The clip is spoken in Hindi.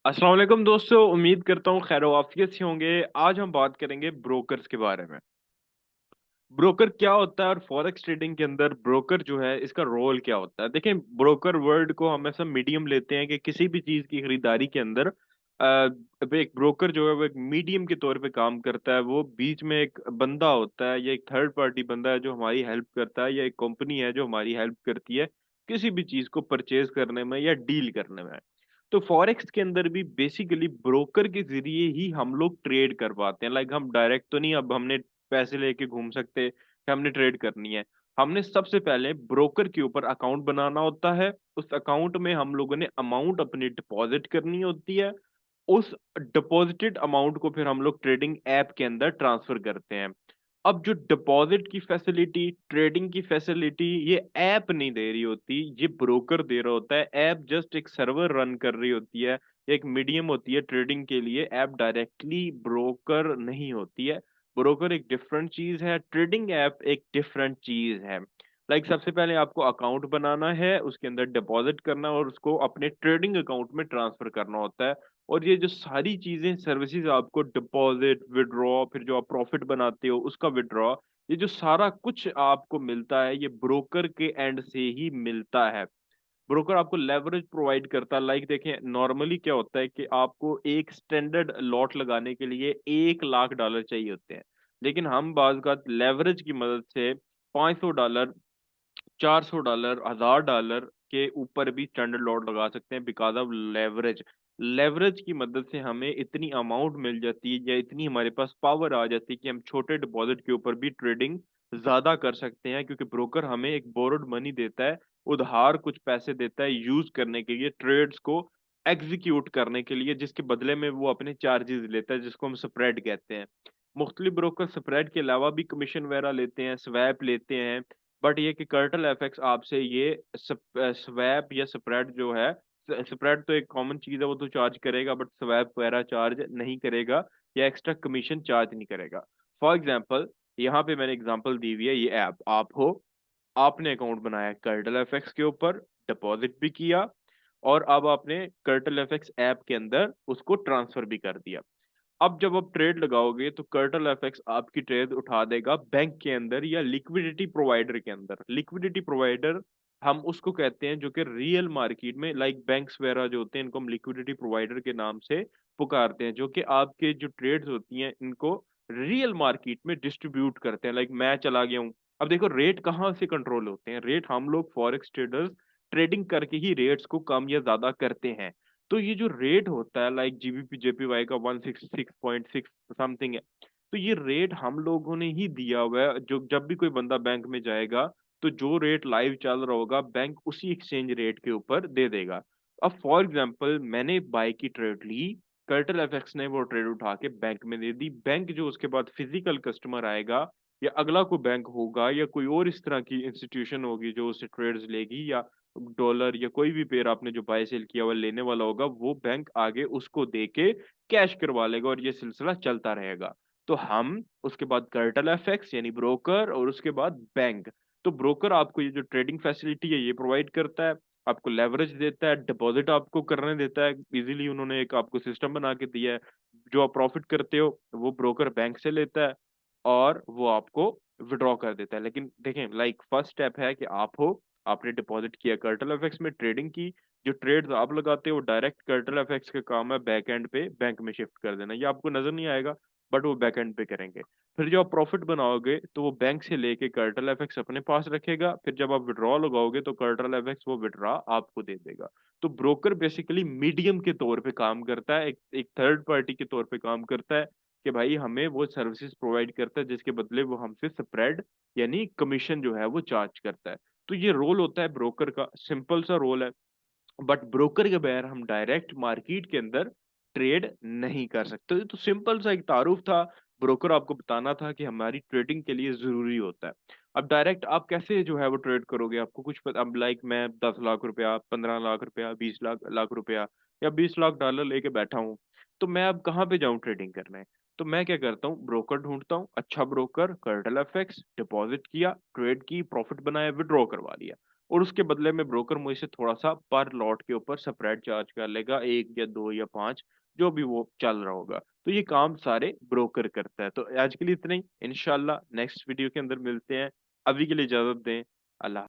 अस्सलाम वालेकुम दोस्तों, उम्मीद करता हूँ खैर आफियत से होंगे। आज हम बात करेंगे ब्रोकर्स के बारे में। ब्रोकर क्या होता है और फॉरेक्स ट्रेडिंग के अंदर ब्रोकर जो है इसका रोल क्या होता है। देखें, ब्रोकर वर्ड को हम ऐसा मीडियम लेते हैं कि किसी भी चीज की खरीदारी के अंदर एक ब्रोकर जो है वो एक मीडियम के तौर पे काम करता है। वो बीच में एक बंदा होता है या एक थर्ड पार्टी बंदा है जो हमारी हेल्प करता है, या एक कंपनी है जो हमारी हेल्प करती है किसी भी चीज को परचेज करने में या डील करने में। तो फॉरेक्स के अंदर भी बेसिकली ब्रोकर के जरिए ही हम लोग ट्रेड कर पाते हैं। लाइक हम डायरेक्ट तो नहीं, अब हमने पैसे लेके घूम सकते कि हमने ट्रेड करनी है। हमने सबसे पहले ब्रोकर के ऊपर अकाउंट बनाना होता है। उस अकाउंट में हम लोगों ने अमाउंट अपनी डिपॉजिट करनी होती है। उस डिपॉजिटेड अमाउंट को फिर हम लोग ट्रेडिंग ऐप के अंदर ट्रांसफर करते हैं। अब जो डिपॉजिट की फैसिलिटी, ट्रेडिंग की फैसिलिटी, ये ऐप नहीं दे रही होती, ये ब्रोकर दे रहा होता है। ऐप जस्ट एक सर्वर रन कर रही होती है, एक मीडियम होती है ट्रेडिंग के लिए। ऐप डायरेक्टली ब्रोकर नहीं होती है। ब्रोकर एक डिफरेंट चीज है, ट्रेडिंग ऐप एक डिफरेंट चीज है। सबसे पहले आपको अकाउंट बनाना है, उसके अंदर डिपॉजिट करना और उसको अपने ट्रेडिंग अकाउंट में ट्रांसफर करना होता है। और ये जो सारी चीजें सर्विसेज आपको, डिपॉजिट, विड्रॉ, फिर जो आप प्रॉफिट बनाते हो उसका विड्रॉ, ये जो सारा कुछ आपको मिलता है ये ब्रोकर के एंड से ही मिलता है। ब्रोकर आपको लेवरेज प्रोवाइड करता है। देखें, नॉर्मली क्या होता है कि आपको एक स्टैंडर्ड लॉट लगाने के लिए $1 लाख चाहिए होते हैं। लेकिन हम बाज़ लेवरेज की मदद से $500, $400, $1000 के ऊपर भी स्टैंडर्ड लॉट लगा सकते हैं बिकॉज ऑफ लेवरेज। लेवरेज की मदद से हमें इतनी अमाउंट मिल जाती है या इतनी हमारे पास पावर आ जाती है कि हम छोटे डिपॉजिट के ऊपर भी ट्रेडिंग ज्यादा कर सकते हैं, क्योंकि ब्रोकर हमें एक बोरोड मनी देता है, उधार कुछ पैसे देता है यूज करने के लिए, ट्रेड्स को एग्जीक्यूट करने के लिए, जिसके बदले में वो अपने चार्जेस लेता है जिसको हम स्प्रेड कहते हैं। मुख्तलिफ ब्रोकर स्प्रेड के अलावा भी कमीशन वगैरह लेते हैं, स्वैप लेते हैं। बट ये कि कर्टल एफएक्स आपसे ये स्वैप या स्प्रेड जो है, स्प्रेड तो एक कॉमन चीज है, वो तो चार्ज करेगा, बट स्वैप वगैरह चार्ज नहीं करेगा या एक्स्ट्रा कमीशन चार्ज नहीं करेगा। फॉर एग्जाम्पल, यहाँ पे मैंने एग्जांपल दी हुई है, ये ऐप आप हो, आपने अकाउंट बनाया कर्टल एफएक्स के ऊपर, डिपॉजिट भी किया, और अब आपने कर्टल एफएक्स ऐप के अंदर उसको ट्रांसफर भी कर दिया। अब जब आप ट्रेड लगाओगे तो कर्टल एफएक्स आपकी ट्रेड उठा देगा बैंक के अंदर या लिक्विडिटी प्रोवाइडर के अंदर। लिक्विडिटी प्रोवाइडर हम उसको कहते हैं जो कि रियल मार्केट में, बैंक्स वगैरह जो होते हैं इनको हम लिक्विडिटी प्रोवाइडर के नाम से पुकारते हैं, जो कि आपके जो ट्रेड्स होती हैं इनको रियल मार्केट में डिस्ट्रीब्यूट करते हैं। मैं चला गया हूँ, अब देखो रेट कहाँ से कंट्रोल होते हैं। रेट हम लोग फॉरेक्स ट्रेडर्स ट्रेडिंग करके ही रेट्स को कम या ज्यादा करते हैं। तो ये जो रेट होता है, जीबीपी जेपीवाई का 166.6 समथिंग है, तो ये रेट हम लोगों ने ही दिया हुआ है। जो जब भी कोई बंदा बैंक में जाएगा तो जो रेट लाइव चल रहा होगा बैंक उसी एक्सचेंज रेट के ऊपर दे देगा। अब फॉर एग्जांपल मैंने बाय की ट्रेड ली, कर्टल एफएक्स ने वो ट्रेड उठा के बैंक में दे दी। बैंक जो उसके बाद फिजिकल कस्टमर आएगा या अगला कोई बैंक होगा या कोई और इस तरह की इंस्टीट्यूशन होगी जो उससे ट्रेड्स लेगी, या डॉलर या कोई भी पेयर आपने जो बाय सेल किया हुआ लेने वाला होगा, वो बैंक आगे उसको दे के कैश करवा लेगा और ये सिलसिला चलता रहेगा। तो हम उसके बाद कर्टल एफएक्स यानी ब्रोकर, और उसके बाद बैंक। तो ब्रोकर आपको ये जो ट्रेडिंग फैसिलिटी है ये प्रोवाइड करता है, आपको लेवरेज देता है, डिपॉजिट आपको करने देता है इजीली। उन्होंने एक आपको सिस्टम बना के दिया है। जो आप प्रॉफिट करते हो वो ब्रोकर बैंक से लेता है और वो आपको विड्रॉ कर देता है। लेकिन देखें, फर्स्ट स्टेप है कि आप हो, आपने डिपॉजिट किया कर्टल एफएक्स में, ट्रेडिंग की, जो ट्रेड्स आप लगाते हो डायरेक्ट कर्टल एफएक्स का काम है बैक एंड पे बैंक में शिफ्ट कर देना। ये आपको नजर नहीं आएगा बट वो बैक एंड पे करेंगे। फिर जब आप प्रॉफिट बनाओगे तो वो बैंक से लेके कर्टल एफएक्स अपने पास रखेगा, फिर जब आप विड्रॉ लगाओगे तो कर्टल एफएक्स वो विड्रॉ आपको दे देगा। तो ब्रोकर बेसिकली मीडियम के तौर पे काम करता है, एक थर्ड पार्टी के तौर पे काम करता है, कि भाई हमें वो सर्विसेज प्रोवाइड करता है जिसके बदले वो हमसे स्प्रेड यानी कमीशन जो है वो चार्ज करता है। तो ये रोल होता है ब्रोकर का, सिंपल सा रोल है। बट ब्रोकर के बगैर हम डायरेक्ट मार्केट के अंदर ट्रेड नहीं कर सकते। तो सिंपल सा एक तारुफ था, ब्रोकर आपको बताना था कि हमारी ट्रेडिंग के लिए जरूरी होता है। अब डायरेक्ट आप कैसे जो है वो ट्रेड करोगे, आपको कुछ पता। अब मैं 10 लाख रुपया, 15 लाख रुपया, 20 लाख रुपया या $20 लाख लेके बैठा हूँ, तो मैं अब कहाँ पे जाऊँ ट्रेडिंग करने। तो मैं क्या करता हूँ, ब्रोकर ढूंढता हूँ, अच्छा ब्रोकर, कर्टल एफएक्स, डिपॉजिट किया, ट्रेड की, प्रॉफिट बनाया, विड्रॉ करवा लिया। और उसके बदले में ब्रोकर मुझसे थोड़ा-सा पर लॉट के ऊपर स्प्रेड चार्ज कर लेगा 1 या 2 या 5 जो भी वो चल रहा होगा। तो ये काम सारे ब्रोकर करता है। तो आज के लिए इतना ही, इंशाल्लाह नेक्स्ट वीडियो के अंदर मिलते हैं। अभी के लिए इजाज़त दें। अल्लाह